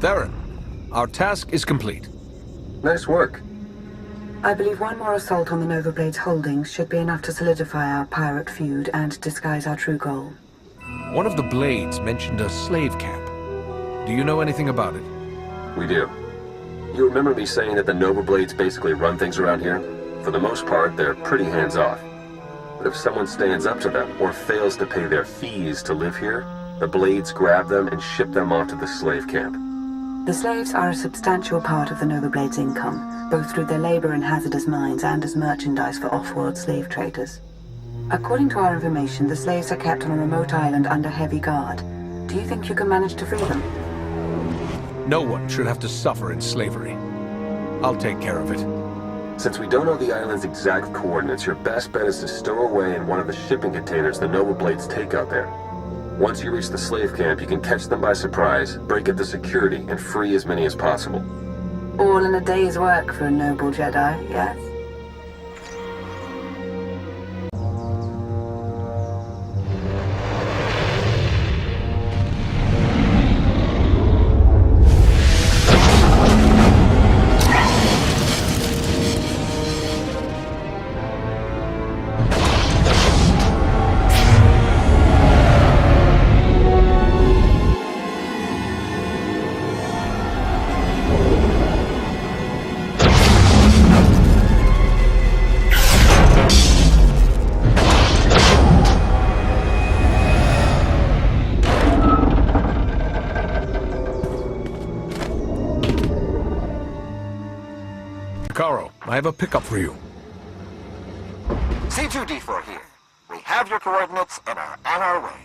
Theron, our task is complete. Nice work. I believe one more assault on the Nova Blade's holdings should be enough to solidify our pirate feud and disguise our true goal. One of the Blades mentioned a slave camp. Do you know anything about it? We do. You remember me saying that the Nova Blades basically run things around here? For the most part, they're pretty hands-off. But if someone stands up to them or fails to pay their fees to live here, the Blades grab them and ship them off to the slave camp. The slaves are a substantial part of the Nova Blade's income, both through their labor in hazardous mines and as merchandise for off-world slave traders. According to our information, the slaves are kept on a remote island under heavy guard. Do you think you can manage to free them? No one should have to suffer in slavery. I'll take care of it. Since we don't know the island's exact coordinates, your best bet is to stow away in one of the shipping containers the Nova Blades take out there. Once you reach the slave camp, you can catch them by surprise, break into security, and free as many as possible. All in a day's work for a noble Jedi, yes? I have a pickup for you. C2D4 here. We have your coordinates and are on our way.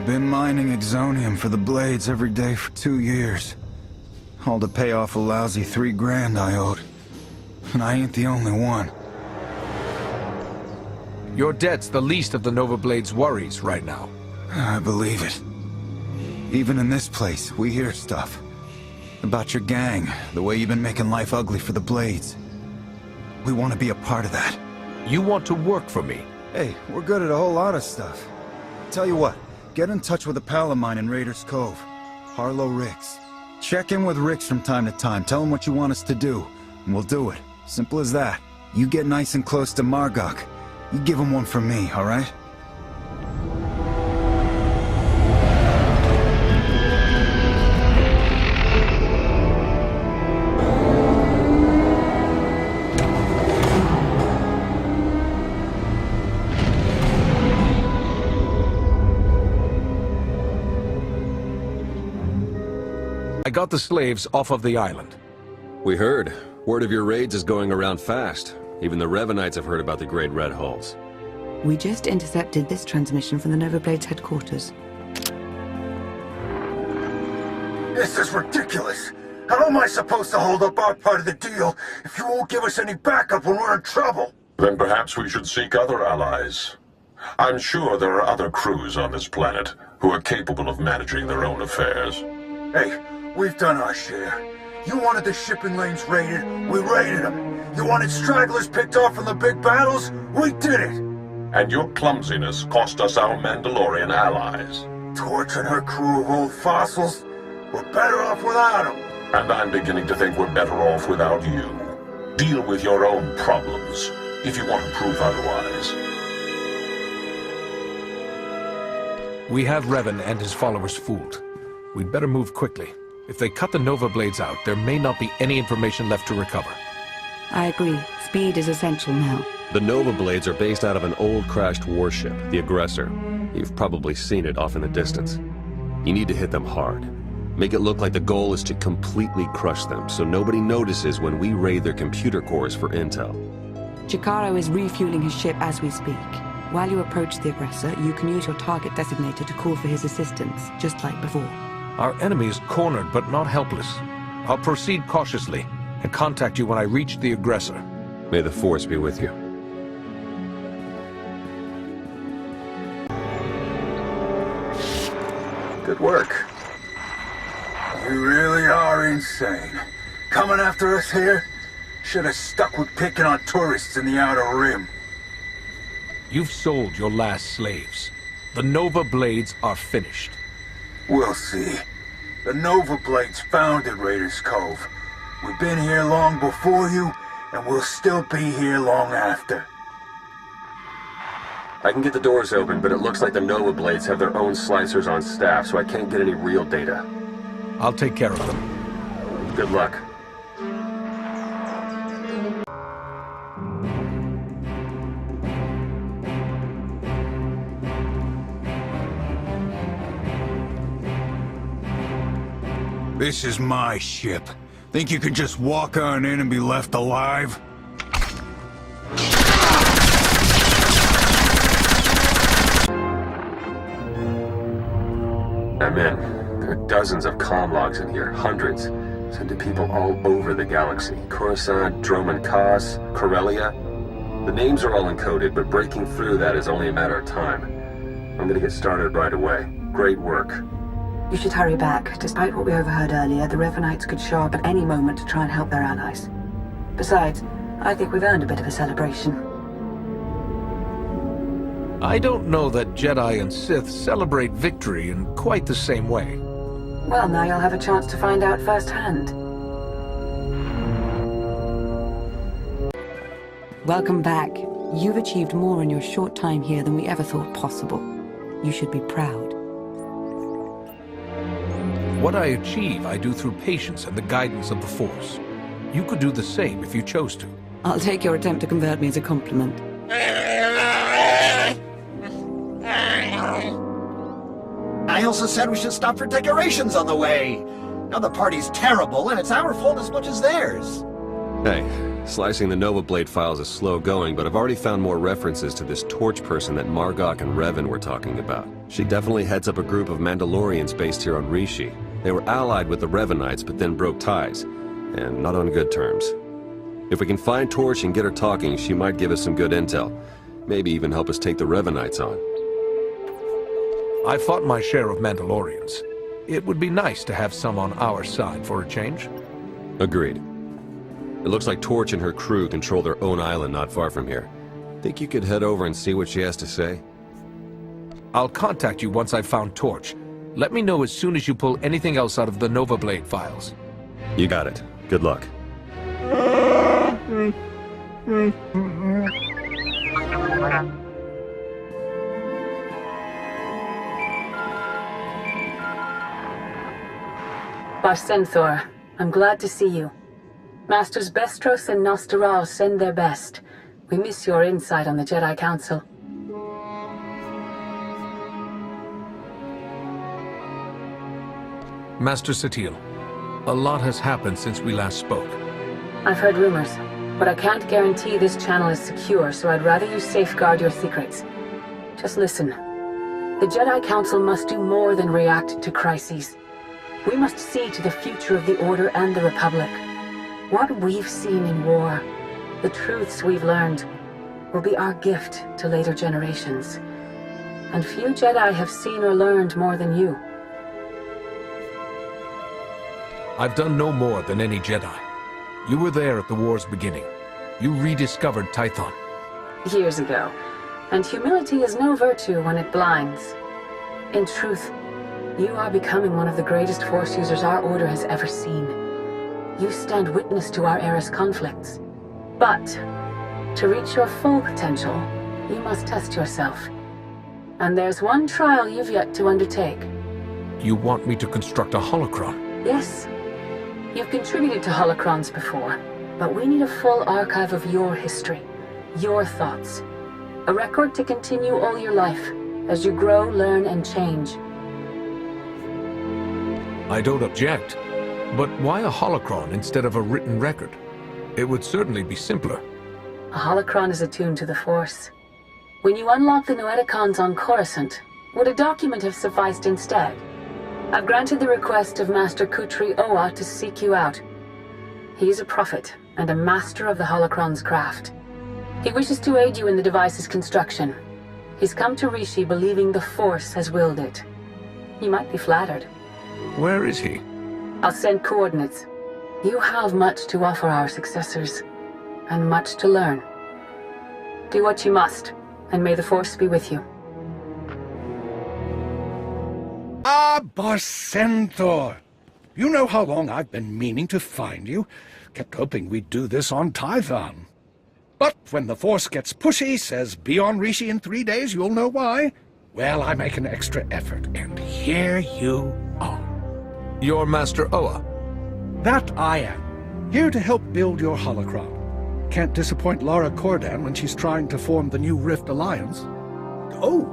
Been mining exonium for the Blades every day for 2 years. All to pay off a lousy $3,000 I owed. And I ain't the only one. Your debt's the least of the Nova Blade's worries right now. I believe it. Even in this place, we hear stuff. About your gang, the way you've been making life ugly for the Blades. We want to be a part of that. You want to work for me? Hey, we're good at a whole lot of stuff. Tell you what, get in touch with a pal of mine in Raiders Cove. Harlow Ricks. Check in with Ricks from time to time, tell him what you want us to do, and we'll do it. Simple as that. You get nice and close to Margok. You give him one from me, alright? I got the slaves off of the island. We heard. Word of your raids is going around fast. Even the Revenites have heard about the Great Red Hulls. We just intercepted this transmission from the Nova Blade's headquarters. This is ridiculous! How am I supposed to hold up our part of the deal if you won't give us any backup when we're in trouble? Then perhaps we should seek other allies. I'm sure there are other crews on this planet who are capable of managing their own affairs. Hey, we've done our share. You wanted the shipping lanes raided, we raided them. You wanted stragglers picked off from the big battles, we did it! And your clumsiness cost us our Mandalorian allies. Torching her crew of old fossils? We're better off without them. And I'm beginning to think we're better off without you. Deal with your own problems, if you want to prove otherwise. We have Revan and his followers fooled. We'd better move quickly. If they cut the Nova Blades out, there may not be any information left to recover. I agree. Speed is essential now. The Nova Blades are based out of an old crashed warship, the Aggressor. You've probably seen it off in the distance. You need to hit them hard. Make it look like the goal is to completely crush them, so nobody notices when we raid their computer cores for intel. Chikaro is refueling his ship as we speak. While you approach the Aggressor, you can use your target designator to call for his assistance, just like before. Our enemy is cornered, but not helpless. I'll proceed cautiously, and contact you when I reach the Aggressor. May the Force be with you. Good work. You really are insane. Coming after us here? Should have stuck with picking on tourists in the Outer Rim. You've sold your last slaves. The Nova Blades are finished. We'll see. The Nova Blades founded Raiders Cove. We've been here long before you, and we'll still be here long after. I can get the doors open, but it looks like the Nova Blades have their own slicers on staff, so I can't get any real data. I'll take care of them. Good luck. This is my ship. Think you can just walk on in and be left alive? I'm in. There are dozens of comm logs in here, hundreds. Sent to people all over the galaxy. Coruscant, Droman Kos, Corellia. The names are all encoded, but breaking through that is only a matter of time. I'm gonna get started right away. Great work. You should hurry back. Despite what we overheard earlier, the Revenites could show up at any moment to try and help their allies. Besides, I think we've earned a bit of a celebration. I don't know that Jedi and Sith celebrate victory in quite the same way. Well, now you'll have a chance to find out firsthand. Welcome back. You've achieved more in your short time here than we ever thought possible. You should be proud. What I achieve, I do through patience and the guidance of the Force. You could do the same if you chose to. I'll take your attempt to convert me as a compliment. I also said we should stop for decorations on the way. Now the party's terrible, and it's our fault as much as theirs. Hey, slicing the Nova Blade files is slow going, but I've already found more references to this Torch person that Margok and Revan were talking about. She definitely heads up a group of Mandalorians based here on Rishi. They were allied with the Revanites, but then broke ties, and not on good terms. If we can find Torch and get her talking, she might give us some good intel. Maybe even help us take the Revanites on. I fought my share of Mandalorians. It would be nice to have some on our side for a change. Agreed. It looks like Torch and her crew control their own island not far from here. Think you could head over and see what she has to say? I'll contact you once I've found Torch. Let me know as soon as you pull anything else out of the Nova Blade files. You got it. Good luck. Barsenthor, I'm glad to see you. Masters Bestros and Nostaral send their best. We miss your insight on the Jedi Council. Master Satil, a lot has happened since we last spoke. I've heard rumors, but I can't guarantee this channel is secure, so I'd rather you safeguard your secrets. Just listen. The Jedi Council must do more than react to crises. We must see to the future of the Order and the Republic. What we've seen in war, the truths we've learned, will be our gift to later generations. And few Jedi have seen or learned more than you. I've done no more than any Jedi. You were there at the war's beginning. You rediscovered Tython. Years ago. And humility is no virtue when it blinds. In truth, you are becoming one of the greatest Force users our Order has ever seen. You stand witness to our era's conflicts. But, to reach your full potential, you must test yourself. And there's one trial you've yet to undertake. You want me to construct a holocron? Yes. You've contributed to holocrons before, but we need a full archive of your history, your thoughts. A record to continue all your life, as you grow, learn, and change. I don't object. But why a holocron instead of a written record? It would certainly be simpler. A holocron is attuned to the Force. When you unlock the Noeticons on Coruscant, would a document have sufficed instead? I've granted the request of Master Kutri Oa to seek you out. He's a prophet and a master of the holocron's craft. He wishes to aid you in the device's construction. He's come to Rishi believing the Force has willed it. You might be flattered. Where is he? I'll send coordinates. You have much to offer our successors, and much to learn. Do what you must, and may the Force be with you. Barsenthor! You know how long I've been meaning to find you. Kept hoping we'd do this on Tython. But when the Force gets pushy, says be on Rishi in 3 days, you'll know why. Well, I make an extra effort, and here you are. You're Master Oa. That I am. Here to help build your holocron. Can't disappoint Lara Cordan when she's trying to form the new Rift Alliance. Oh,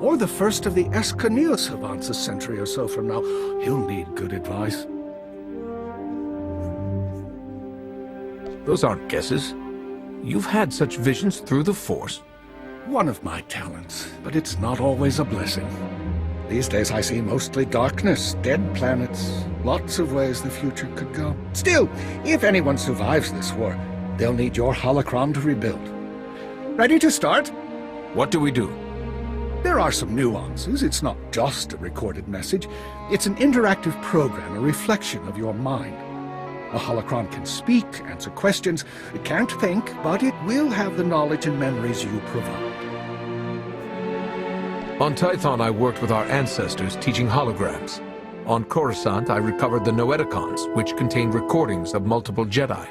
or the first of the Escanil savants a century or so from now. He'll need good advice. Those aren't guesses. You've had such visions through the Force. One of my talents, but it's not always a blessing. These days I see mostly darkness, dead planets, lots of ways the future could go. Still, if anyone survives this war, they'll need your holocron to rebuild. Ready to start? What do we do? There are some nuances. It's not just a recorded message. It's an interactive program, a reflection of your mind. A holocron can speak, answer questions. It can't think, but it will have the knowledge and memories you provide. On Tython, I worked with our ancestors teaching holograms. On Coruscant, I recovered the Noeticons, which contained recordings of multiple Jedi.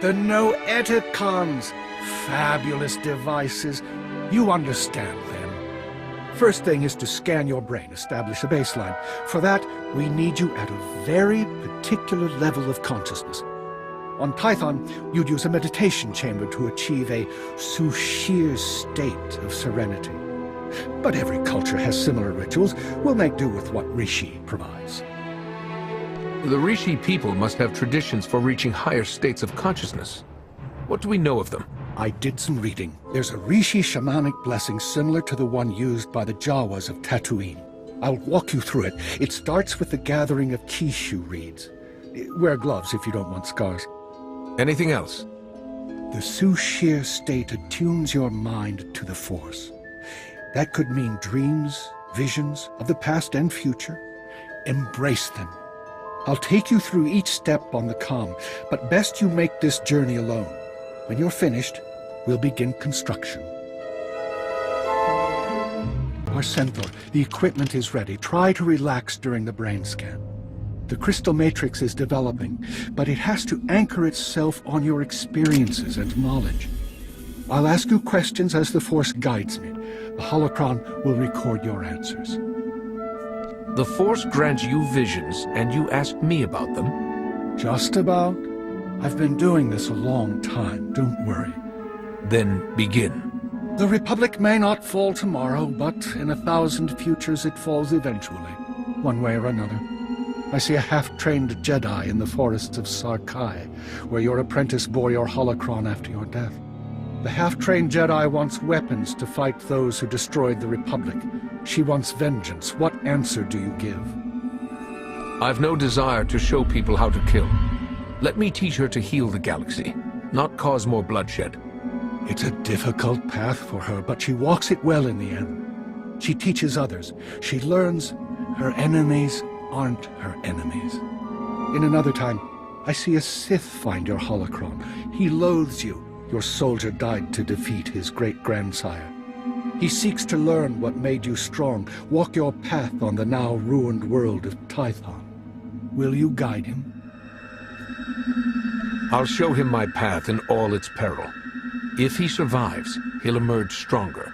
The Noeticons! Fabulous devices. You understand them. First thing is to scan your brain, establish a baseline. For that, we need you at a very particular level of consciousness. On Tython, you'd use a meditation chamber to achieve a Sushir state of serenity. But every culture has similar rituals. We'll make do with what Rishi provides. The Rishi people must have traditions for reaching higher states of consciousness. What do we know of them? I did some reading. There's a Rishi shamanic blessing similar to the one used by the Jawas of Tatooine. I'll walk you through it. It starts with the gathering of Kishu reeds. Wear gloves if you don't want scars. Anything else? The Sushir state attunes your mind to the Force. That could mean dreams, visions of the past and future. Embrace them. I'll take you through each step on the comm, but best you make this journey alone. When you're finished, we'll begin construction. Barsenthor, the equipment is ready. Try to relax during the brain scan. The crystal matrix is developing, but it has to anchor itself on your experiences and knowledge. I'll ask you questions as the Force guides me. The holocron will record your answers. The Force grants you visions, and you ask me about them? Just about. I've been doing this a long time, don't worry. Then begin. The Republic may not fall tomorrow, but in 1,000 futures it falls eventually, one way or another. I see a half-trained Jedi in the forests of Sarkai, where your apprentice bore your holocron after your death. The half-trained Jedi wants weapons to fight those who destroyed the Republic. She wants vengeance. What answer do you give? I've no desire to show people how to kill. Let me teach her to heal the galaxy, not cause more bloodshed. It's a difficult path for her, but she walks it well in the end. She teaches others. She learns her enemies aren't her enemies. In another time, I see a Sith find your holocron. He loathes you. Your soldier died to defeat his great-grandsire. He seeks to learn what made you strong, walk your path on the now ruined world of Tython. Will you guide him? I'll show him my path in all its peril. If he survives, he'll emerge stronger.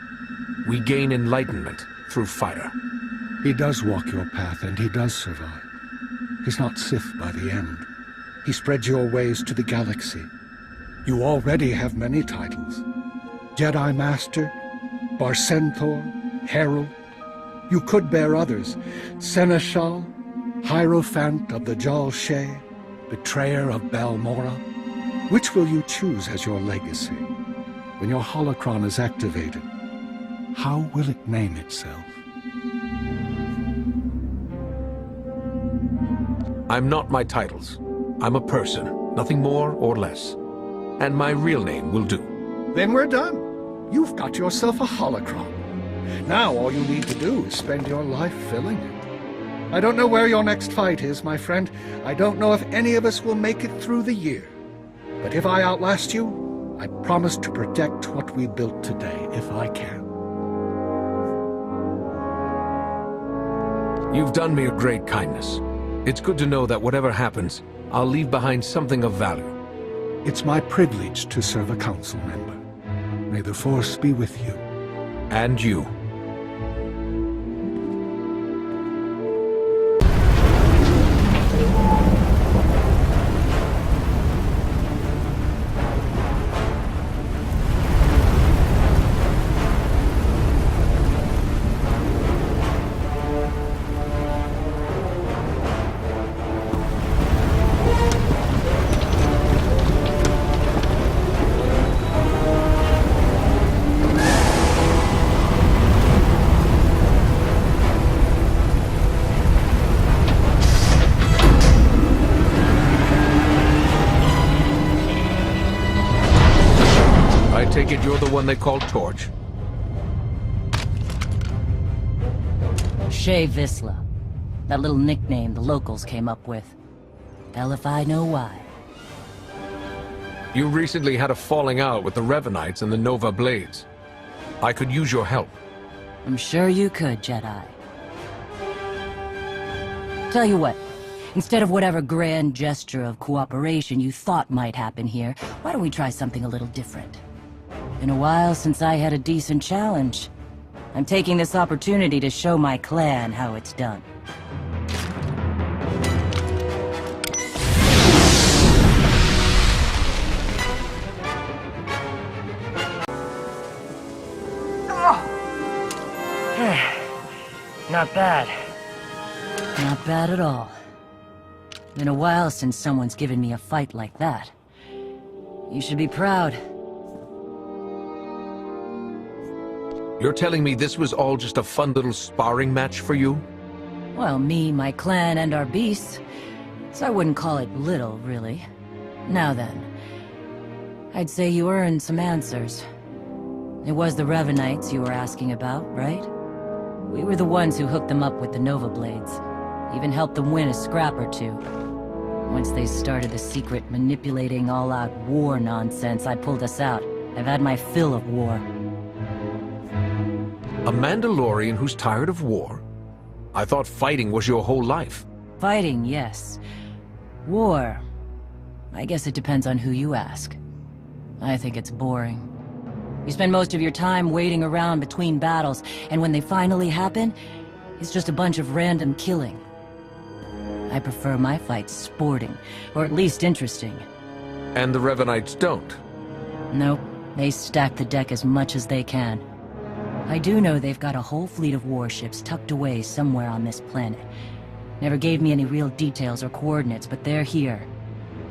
We gain enlightenment through fire. He does walk your path, and he does survive. He's not Sith by the end. He spreads your ways to the galaxy. You already have many titles. Jedi Master, Barsenthor, Herald. You could bear others. Seneschal, Hierophant of the Jal She, Betrayer of Balmora. Which will you choose as your legacy? When your holocron is activated, how will it name itself? I'm not my titles. I'm a person, nothing more or less. And my real name will do. Then we're done. You've got yourself a holocron. Now all you need to do is spend your life filling it. I don't know where your next fight is, my friend. I don't know if any of us will make it through the year. But if I outlast you, I promise to protect what we built today, if I can. You've done me a great kindness. It's good to know that whatever happens, I'll leave behind something of value. It's my privilege to serve a council member. May the Force be with you. And you. I take it you're the one they call Torch? Shay Visla. That little nickname the locals came up with. Hell if I know why. You recently had a falling out with the Revenites and the Nova Blades. I could use your help. I'm sure you could, Jedi. Tell you what, instead of whatever grand gesture of cooperation you thought might happen here, why don't we try something a little different? Been a while since I had a decent challenge. I'm taking this opportunity to show my clan how it's done. Not bad. Not bad at all. Been a while since someone's given me a fight like that. You should be proud. You're telling me this was all just a fun little sparring match for you? Well, me, my clan, and our beasts. So I wouldn't call it little, really. Now then, I'd say you earned some answers. It was the Revenites you were asking about, right? We were the ones who hooked them up with the Nova Blades. Even helped them win a scrap or two. Once they started the secret manipulating all-out war nonsense, I pulled us out. I've had my fill of war. A Mandalorian who's tired of war? I thought fighting was your whole life. Fighting, yes. War. I guess it depends on who you ask. I think it's boring. You spend most of your time waiting around between battles, and when they finally happen, it's just a bunch of random killing. I prefer my fights sporting, or at least interesting. And the Revenites don't? Nope. They stack the deck as much as they can. I do know they've got a whole fleet of warships tucked away somewhere on this planet. Never gave me any real details or coordinates, but they're here.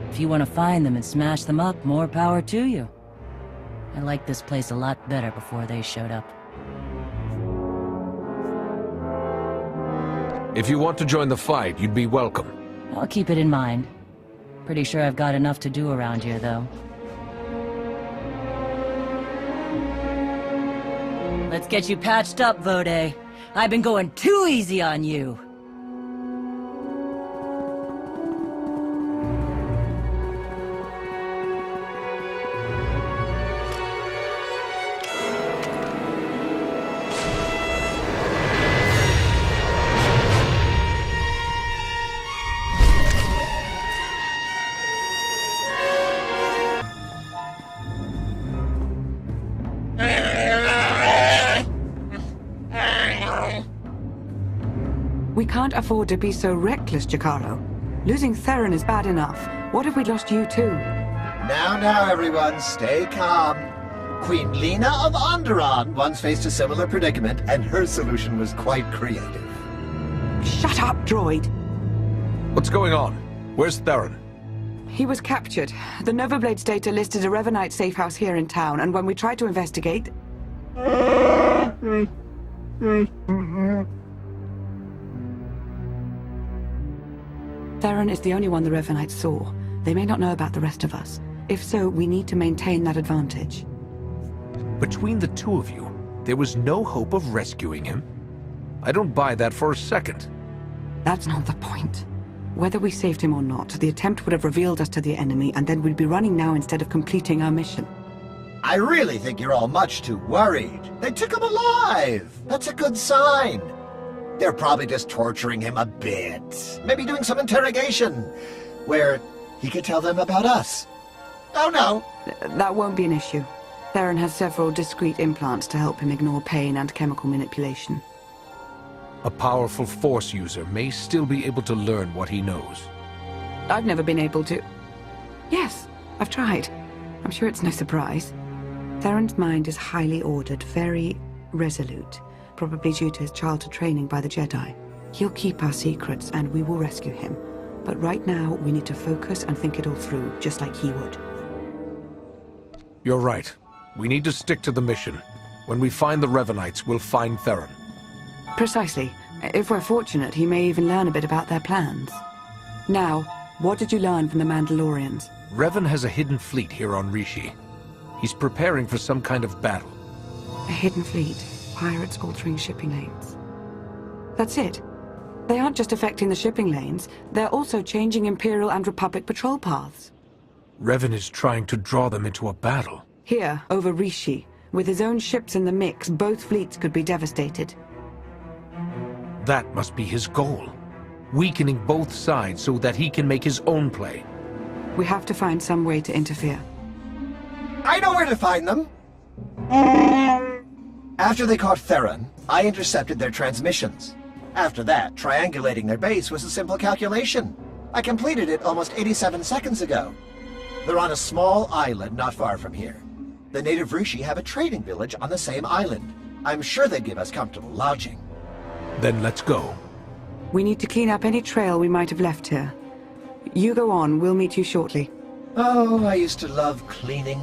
If you want to find them and smash them up, more power to you. I liked this place a lot better before they showed up. If you want to join the fight, you'd be welcome. I'll keep it in mind. Pretty sure I've got enough to do around here, though. Let's get you patched up, Vode. I've been going too easy on you. We can't afford to be so reckless, Jakaro. Losing Theron is bad enough. What if we lost you too? Now, everyone, stay calm. Queen Lena of Onderon once faced a similar predicament, and her solution was quite creative. Shut up, droid! What's going on? Where's Theron? He was captured. The Nova Blades data listed a Revanite safe house here in town, and when we tried to investigate... Theron is the only one the Revanites saw. They may not know about the rest of us. If so, we need to maintain that advantage. Between the two of you, there was no hope of rescuing him? I don't buy that for a second. That's not the point. Whether we saved him or not, the attempt would have revealed us to the enemy, and then we'd be running now instead of completing our mission. I really think you're all much too worried. They took him alive. That's a good sign. They're probably just torturing him a bit. Maybe doing some interrogation, where he could tell them about us. Oh no! That won't be an issue. Theron has several discrete implants to help him ignore pain and chemical manipulation. A powerful Force user may still be able to learn what he knows. I've never been able to... Yes, I've tried. I'm sure it's no surprise. Theron's mind is highly ordered, very resolute, probably due to his childhood training by the Jedi. He'll keep our secrets, and we will rescue him. But right now, we need to focus and think it all through, just like he would. You're right. We need to stick to the mission. When we find the Revenites, we'll find Theron. Precisely. If we're fortunate, he may even learn a bit about their plans. Now, what did you learn from the Mandalorians? Revan has a hidden fleet here on Rishi. He's preparing for some kind of battle. A hidden fleet. Pirates altering shipping lanes. That's it. They aren't just affecting the shipping lanes, they're also changing Imperial and Republic patrol paths. Revan is trying to draw them into a battle. Here, over Rishi. With his own ships in the mix, both fleets could be devastated. That must be his goal. Weakening both sides so that he can make his own play. We have to find some way to interfere. I know where to find them! After they caught Theron, I intercepted their transmissions. After that, triangulating their base was a simple calculation. I completed it almost 87 seconds ago. They're on a small island not far from here. The native Rishi have a trading village on the same island. I'm sure they'd give us comfortable lodging. Then let's go. We need to clean up any trail we might have left here. You go on, we'll meet you shortly. Oh, I used to love cleaning.